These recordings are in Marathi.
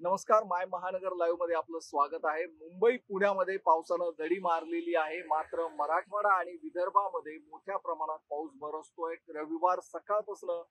नमस्कार. माय महानगर लाईव्ह मध्ये आपलं स्वागत आहे. मुंबई पुण्यामध्ये पावसानं दडी मारलेली आहे, मात्र मराठवाडा आणि विदर्भामध्ये मोठ्या प्रमाणात पाऊस बरसतोय. रविवार सकाळपासून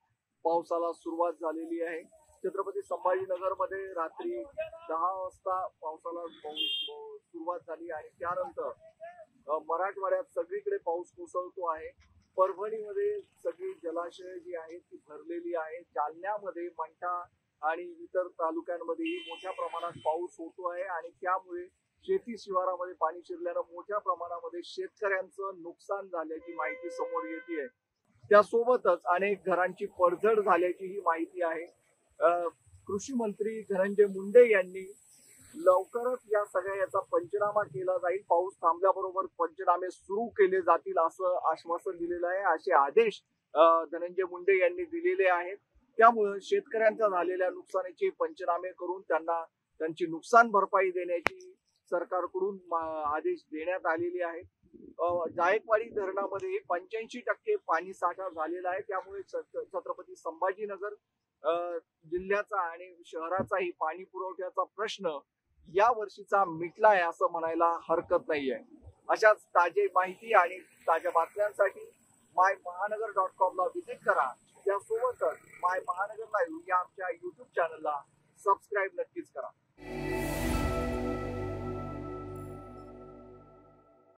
पावसाला सुरुवात झालेली आहे. छत्रपती संभाजीनगर मध्ये रात्री 10 वाजता पावसाला सुरुवात झाली आणि त्यानंतर मराठवाड्यात सगळीकडे पाऊस कोसळतो आहे. परभणीमध्ये सगळी जलाशय जी आहेत ती भरलेली आहे. जालन्यामध्ये मंठा आणि इतर तालुक्यांमध्येही मोठ्या प्रमाणात पाऊस होतो आहे आणि त्यामुळे शेती शिवारामध्ये पाणी शिरल्यानं मोठ्या प्रमाणामध्ये शेतकऱ्यांचं नुकसान झाल्याची माहिती समोर येते. त्यासोबतच अनेक घरांची पडझड झाल्याची ही माहिती आहे. कृषी मंत्री धनंजय मुंडे यांनी लवकरच या सगळ्या याचा पंचनामा केला जाईल, पाऊस थांबल्याबरोबर पंचनामे सुरू केले जातील असं आश्वासन दिलेलं आहे. असे आदेश धनंजय मुंडे यांनी दिलेले आहेत. त्यामुळे शेतकऱ्यांच्या झालेल्या नुकसानीचे पंचनामे करून त्यांना त्यांची नुकसान भरपाई देण्याची सरकारकडून आदेश देण्यात आलेले आहेत. जायकवाडी धरणामध्ये 85% पाणी साठा झालेला आहे. त्यामुळे छत्रपती संभाजीनगर जिल्ह्याचा आणि शहराचाही पाणी पुरवठ्याचा प्रश्न या वर्षीचा मिटलाय असं म्हणायला हरकत नाहीये. अशाच ताजी माहिती आणि ताज्या बातम्यांसाठी mymahaNagar.com ला व्हिजिट करा. त्यासोबतच माय महानगर लाईव्ह या आमच्या YouTube चॅनलला सबस्क्राईब नक्कीच करा.